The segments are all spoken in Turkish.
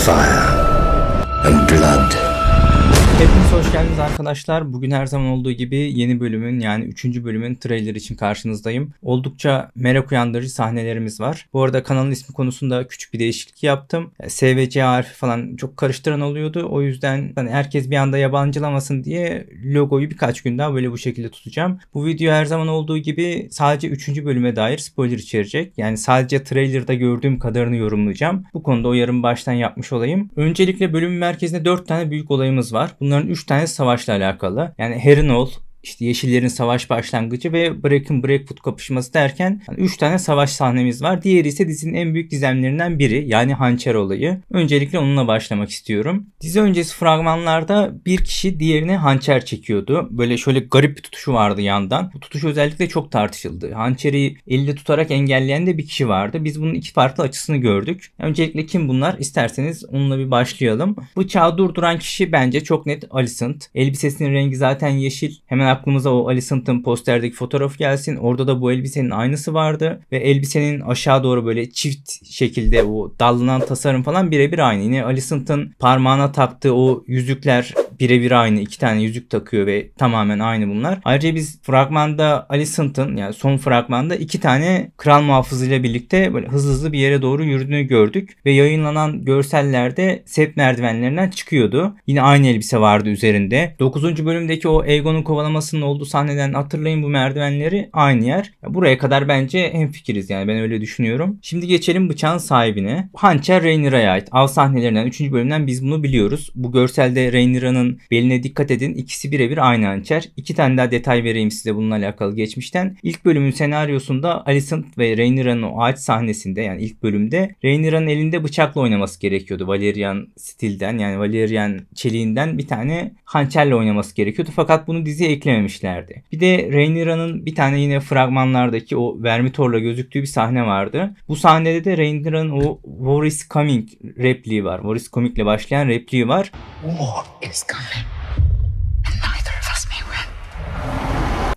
fire and blood. Hepiniz hoş geldiniz arkadaşlar. Bugün her zaman olduğu gibi yeni bölümün yani 3. bölümün trailer için karşınızdayım. Oldukça merak uyandırıcı sahnelerimiz var. Bu arada kanalın ismi konusunda küçük bir değişiklik yaptım. SVC harfi falan çok karıştıran oluyordu. O yüzden hani herkes bir anda yabancılamasın diye logoyu birkaç gün daha böyle bu şekilde tutacağım. Bu video her zaman olduğu gibi sadece 3. bölüme dair spoiler içerecek. Yani sadece trailer'da gördüğüm kadarını yorumlayacağım. Bu konuda uyarımı baştan yapmış olayım. Öncelikle bölümün merkezinde 4 tane büyük olayımız var. Bunların 3 tane savaşla alakalı. Yani Harrenhal, İşte Yeşillerin savaş başlangıcı ve Bracken-Blackwood kapışması derken 3 tane savaş sahnemiz var. Diğeri ise dizinin en büyük gizemlerinden biri, yani hançer olayı. Öncelikle onunla başlamak istiyorum. Dizi öncesi fragmanlarda bir kişi diğerine hançer çekiyordu. Böyle şöyle garip bir tutuşu vardı yandan. Bu tutuş özellikle çok tartışıldı. Hançeri elle tutarak engelleyen de bir kişi vardı. Biz bunun iki farklı açısını gördük. Öncelikle kim bunlar? İsterseniz onunla bir başlayalım. Bıçağı durduran kişi bence çok net Alicent. Elbisesinin rengi zaten yeşil. Hemen aklımıza o Alicent'ın posterdeki fotoğraf gelsin. Orada da bu elbisenin aynısı vardı. Ve elbisenin aşağı doğru böyle çift şekilde o dallanan tasarım falan birebir aynı. Yine Alicent'ın parmağına taktığı o yüzükler birebir aynı. 2 tane yüzük takıyor ve tamamen aynı bunlar. Ayrıca biz fragmanda Alicent'ın, yani son fragmanda 2 tane kral muhafızıyla birlikte böyle hızlı bir yere doğru yürüdüğünü gördük. Ve yayınlanan görsellerde sept merdivenlerinden çıkıyordu. Yine aynı elbise vardı üzerinde. 9. bölümdeki o Aegon'un kovalamasının olduğu sahneden hatırlayın, bu merdivenleri aynı yer. Buraya kadar bence hemfikiriz, yani ben öyle düşünüyorum. Şimdi geçelim bıçağın sahibine. Hançer Rhaenyra'ya ait. Av sahnelerinden 3. bölümden biz bunu biliyoruz. Bu görselde Rhaenyra'nın beline dikkat edin. İkisi birebir aynı hançer. 2 tane daha detay vereyim size bununla alakalı geçmişten. İlk bölümün senaryosunda Alicent ve Rhaenyra'nın o ağaç sahnesinde, yani ilk bölümde Rhaenyra'nın elinde bıçakla oynaması gerekiyordu. Valerian stilden, yani Valerian çeliğinden bir tane hançerle oynaması gerekiyordu. Fakat bunu diziye eklememişlerdi. Bir de Rhaenyra'nın bir tane yine fragmanlardaki o Vermitor'la gözüktüğü bir sahne vardı. Bu sahnede de Rhaenyra'nın o "War is coming" repliği var. War is coming'le başlayan repliği var. War is coming. And neither of us may win.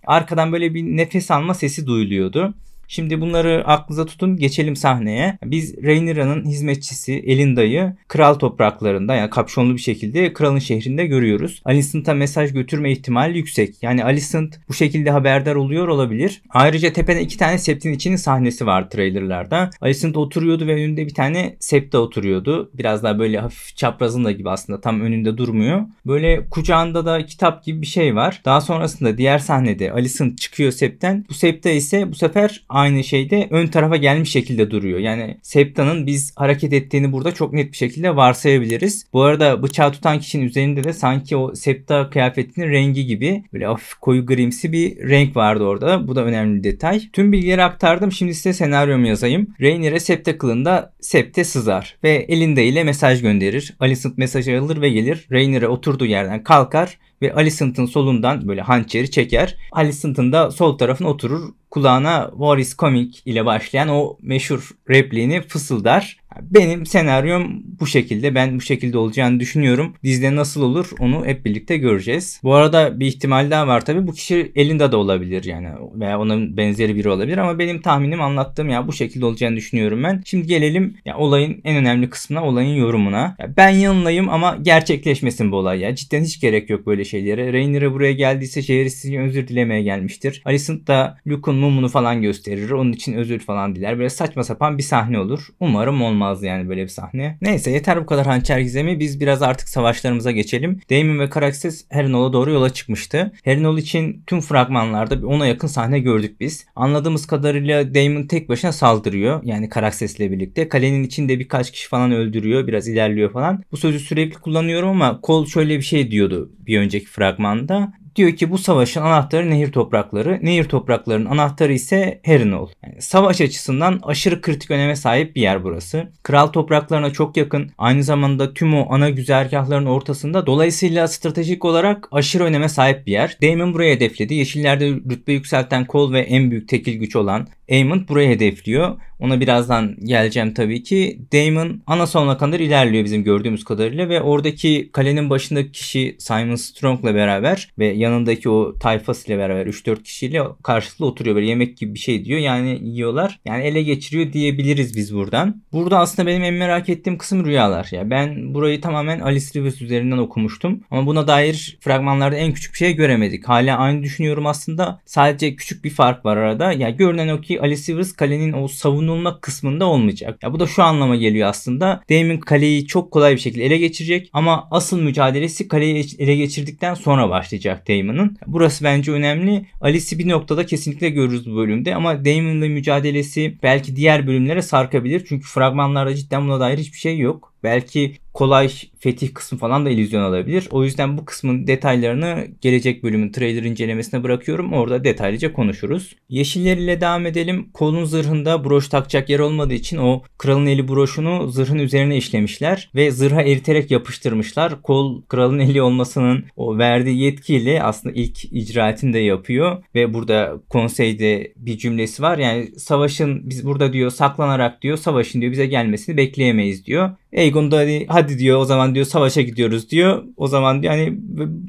Arkadan böyle bir nefes alma sesi duyuluyordu. Şimdi bunları aklınıza tutun, geçelim sahneye. Biz Rhaenyra'nın hizmetçisi Elenda'yı kral topraklarında, yani kapşonlu bir şekilde kralın şehrinde görüyoruz. Alicent'a mesaj götürme ihtimali yüksek. Yani Alicent bu şekilde haberdar oluyor olabilir. Ayrıca tepede 2 tane septin içinin sahnesi var trailerlarda. Alicent oturuyordu ve önünde bir tane septe oturuyordu. Biraz daha böyle hafif çaprazında gibi, aslında tam önünde durmuyor. Böyle kucağında da kitap gibi bir şey var. Daha sonrasında diğer sahnede Alicent çıkıyor septen. Bu septe ise bu sefer aynı şeyde ön tarafa gelmiş şekilde duruyor. Yani septanın biz hareket ettiğini burada çok net bir şekilde varsayabiliriz. Bu arada bıçağı tutan kişinin üzerinde de sanki o septa kıyafetinin rengi gibi böyle hafif koyu grimsi bir renk vardı orada. Bu da önemli bir detay. Tüm bilgileri aktardım. Şimdi size senaryomu yazayım. Rhaenyra septe kılığında septe sızar ve Elenda ile mesaj gönderir. Alicent mesajı alır ve gelir. Rhaenyra oturduğu yerden kalkar ve Alicent'ın solundan böyle hançeri çeker. Alicent'ın da sol tarafına oturur. Kulağına "War is coming" ile başlayan o meşhur repliğini fısıldar. Benim senaryom bu şekilde. Ben bu şekilde olacağını düşünüyorum. Dizide nasıl olur onu hep birlikte göreceğiz. Bu arada bir ihtimal daha var tabii. Bu kişi Elenda da olabilir yani. Veya onun benzeri biri olabilir ama benim tahminim, anlattığım ya bu şekilde olacağını düşünüyorum ben. Şimdi gelelim ya olayın en önemli kısmına, olayın yorumuna. Ya ben yanılayım ama gerçekleşmesin bu olay ya. Cidden hiç gerek yok böyle şeylere. Rhaenyra buraya geldiyse şehir için özür dilemeye gelmiştir. Alicent da Luke'un mumunu falan gösterir. Onun için özür falan diler. Böyle saçma sapan bir sahne olur. Umarım olmaz yani böyle bir sahne. Neyse, yeter bu kadar hançer gizemi. Biz biraz artık savaşlarımıza geçelim. Daemon ve Caraxes Harrenhal'a doğru yola çıkmıştı. Harrenhal için tüm fragmanlarda bir 10'a yakın sahne gördük biz. Anladığımız kadarıyla Daemon tek başına saldırıyor. Yani Caraxes'le birlikte. Kalenin içinde birkaç kişi falan öldürüyor. Biraz ilerliyor falan. Bu sözü sürekli kullanıyorum ama Cole şöyle bir şey diyordu bir önceki fragmanda. Diyor ki bu savaşın anahtarı nehir toprakları. Nehir topraklarının anahtarı ise Harrenhal. Yani savaş açısından aşırı kritik öneme sahip bir yer burası. Kral topraklarına çok yakın. Aynı zamanda tüm o ana güzergahların ortasında. Dolayısıyla stratejik olarak aşırı öneme sahip bir yer. Daemon buraya hedefledi. Yeşillerde rütbe yükselten Cole ve en büyük tekil güç olan Aemond burayı hedefliyor. Ona birazdan geleceğim tabii ki. Daemon ana sonuna kadar ilerliyor bizim gördüğümüz kadarıyla ve oradaki kalenin başındaki kişi Simon Strong'la beraber ve yanındaki o tayfasıyla beraber 3-4 kişiyle karşılıklı oturuyor. Böyle yemek gibi bir şey diyor. Yani yiyorlar. Yani ele geçiriyor diyebiliriz biz buradan. Burada aslında benim en merak ettiğim kısım rüyalar. Yani ben burayı tamamen Alice Rivers üzerinden okumuştum. Ama buna dair fragmanlarda en küçük bir şey göremedik. Hala aynı düşünüyorum aslında. Sadece küçük bir fark var arada. Ya görünen o ki Alice Rivers kalenin o savunulma kısmında olmayacak. Ya bu da şu anlama geliyor aslında. Daemon kaleyi çok kolay bir şekilde ele geçirecek ama asıl mücadelesi kaleyi ele geçirdikten sonra başlayacak Daemon'ın. Burası bence önemli. Alice'i bir noktada kesinlikle görürüz bu bölümde ama Daemon'la mücadelesi belki diğer bölümlere sarkabilir. Çünkü fragmanlarda cidden buna dair hiçbir şey yok. Belki kolay fetih kısmı falan da illüzyon alabilir. O yüzden bu kısmın detaylarını gelecek bölümün trailer incelemesine bırakıyorum. Orada detaylıca konuşuruz. Yeşiller ile devam edelim. Kolun zırhında broş takacak yer olmadığı için o kralın eli broşunu zırhın üzerine işlemişler ve zırha eriterek yapıştırmışlar. Kol kralın eli olmasının o verdiği yetkiyle aslında ilk icraatini de yapıyor ve burada konseyde bir cümlesi var. Yani savaşın biz burada diyor saklanarak diyor savaşın diyor bize gelmesini bekleyemeyiz diyor. Aegon da hadi diyor o zaman diyor savaşa gidiyoruz diyor. O zaman diyor hani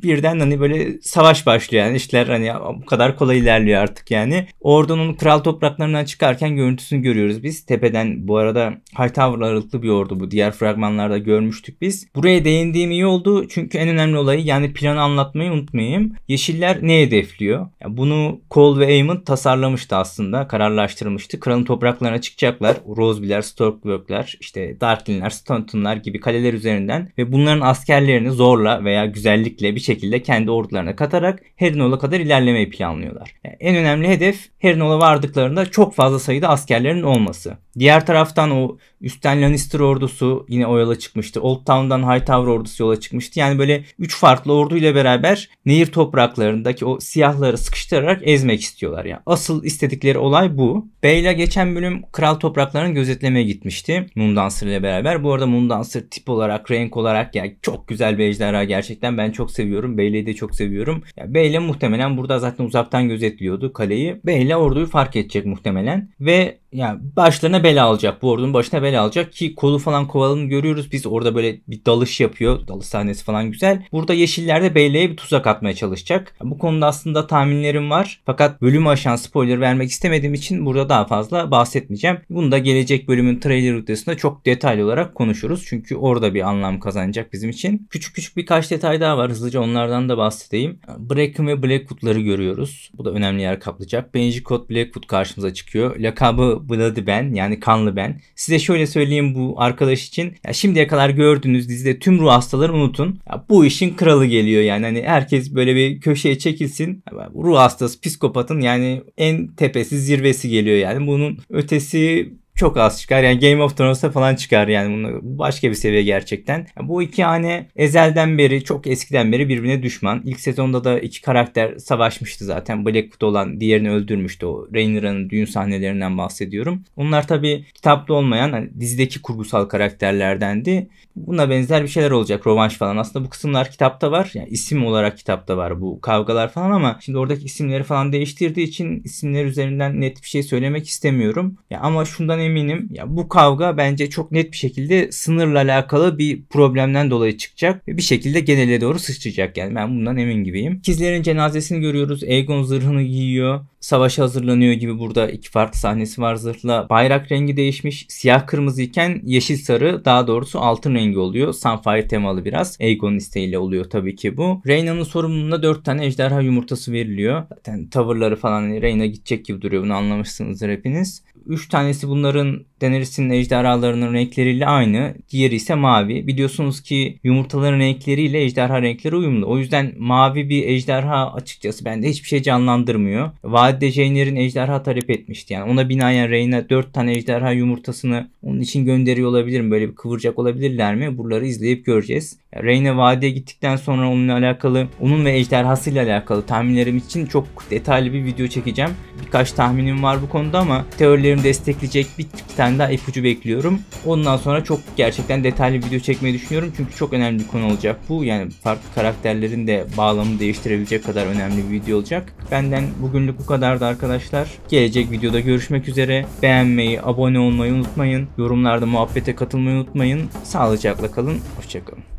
birden hani böyle savaş başlıyor yani işler hani bu kadar kolay ilerliyor artık yani. Ordunun kral topraklarından çıkarken görüntüsünü görüyoruz biz. Tepeden bu arada Hightower ağırlıklı bir ordu bu. Diğer fragmanlarda görmüştük biz. Buraya değindiğim iyi oldu çünkü en önemli olayı yani planı anlatmayı unutmayayım. Yeşiller ne hedefliyor? Yani bunu Cole ve Aemond tasarlamıştı aslında. Kararlaştırmıştı. Kralın topraklarına çıkacaklar. Rosebee'ler, Stormcloak'lar, işte Darkling'ler, Staunton'lar gibi kaleler üzerinden ve bunların askerlerini zorla veya güzellikle bir şekilde kendi ordularına katarak Harrenhal'a kadar ilerlemeyi planlıyorlar. Yani en önemli hedef Harrenhal'a vardıklarında çok fazla sayıda askerlerin olması. Diğer taraftan o üstten Lannister ordusu yine o yola çıkmıştı. Old Town'dan Hightower ordusu yola çıkmıştı. Yani böyle 3 farklı orduyla beraber nehir topraklarındaki o siyahları sıkıştırarak ezmek istiyorlar. Yani asıl istedikleri olay bu. Beyla geçen bölüm kral topraklarını gözetlemeye gitmişti Moondancer ile beraber. Bu arada Moondancer tip olarak, renk olarak yani çok güzel bir ejderha gerçekten. Ben çok seviyorum. Beyle'yi de çok seviyorum. Yani Beyle muhtemelen burada zaten uzaktan gözetliyordu kaleyi. Beyle orduyu fark edecek muhtemelen ve yani başlarına bela alacak. Bu ordunun başına bela alacak ki kolu falan kovaladığını görüyoruz. Biz orada böyle bir dalış yapıyor. Dalış sahnesi falan güzel. Burada yeşillerde Beyle'ye bir tuzak atmaya çalışacak. Bu konuda aslında tahminlerim var. Fakat bölümü aşan spoiler vermek istemediğim için burada daha fazla bahsetmeyeceğim. Bunu da gelecek bölümün trailer videosunda çok detaylı olarak konuşuruz. Çünkü orada bir anlam kazanacak bizim için. Küçük birkaç detay daha var. Hızlıca onlardan da bahsedeyim. Bracken ve Blackwood'ları görüyoruz. Bu da önemli yer kaplayacak. Benji Code Blackwood karşımıza çıkıyor. Lakabı Bloody Ben yani kanlı ben. Size şöyle söyleyeyim bu arkadaş için. Ya şimdiye kadar gördüğünüz dizide tüm ruh hastaları unutun. Ya bu işin kralı geliyor yani. Hani herkes böyle bir köşeye çekilsin. Ya ruh hastası, psikopatın yani en tepesi, zirvesi geliyor yani. Bunun ötesi çok az çıkar. Yani Game of Thrones'ta falan çıkar yani. Bunun başka bir seviye gerçekten. Bu iki hane ezelden beri, çok eskiden beri birbirine düşman. İlk sezonda da iki karakter savaşmıştı zaten. Blackwood olan diğerini öldürmüştü. O Rhaenyra'nın düğün sahnelerinden bahsediyorum. Onlar tabii kitapta olmayan hani dizideki kurgusal karakterlerdendi. Buna benzer bir şeyler olacak. Rövanş falan. Aslında bu kısımlar kitapta var. Yani isim olarak kitapta var bu kavgalar falan ama şimdi oradaki isimleri falan değiştirdiği için isimler üzerinden net bir şey söylemek istemiyorum. Ya ama şundan eminim. Ya bu kavga bence çok net bir şekilde sınırla alakalı bir problemden dolayı çıkacak ve bir şekilde genele doğru sıçrayacak. Yani ben bundan emin gibiyim. İkizlerin cenazesini görüyoruz. Aegon zırhını giyiyor. Savaşa hazırlanıyor gibi burada iki farklı sahnesi var zırhla. Bayrak rengi değişmiş. Siyah kırmızı iken yeşil sarı daha doğrusu altın rengi oluyor. Sunfire temalı biraz. Aegon'un isteğiyle oluyor tabii ki bu. Rhaena'nın sorumluluğunda 4 tane ejderha yumurtası veriliyor. Zaten tavırları falan hani Rhaena gidecek gibi duruyor. Bunu anlamışsınızdır hepiniz. 3 tanesi bunların Daenerys'in ejderhalarının renkleriyle aynı. Diğeri ise mavi. Biliyorsunuz ki yumurtaların renkleriyle ejderha renkleri uyumlu. O yüzden mavi bir ejderha açıkçası bende hiçbir şey canlandırmıyor. Vadide Rhaenyra'nın ejderha talep etmişti. Yani ona binaen Rhaena 4 tane ejderha yumurtasını onun için gönderiyor olabilir mi? Böyle bir kıvıracak olabilirler mi? Buraları izleyip göreceğiz. Rhaena vadeye gittikten sonra onunla alakalı, onun ve ejderhasıyla alakalı tahminlerim için çok detaylı bir video çekeceğim. Birkaç tahminim var bu konuda ama teorilerimi destekleyecek bir tane tane daha ipucu bekliyorum. Ondan sonra çok gerçekten detaylı bir video çekmeyi düşünüyorum. Çünkü çok önemli bir konu olacak bu. Yani farklı karakterlerin de bağlamını değiştirebilecek kadar önemli bir video olacak. Benden bugünlük bu kadardı arkadaşlar. Gelecek videoda görüşmek üzere. Beğenmeyi, abone olmayı unutmayın. Yorumlarda muhabbete katılmayı unutmayın. Sağlıcakla kalın. Hoşça kalın.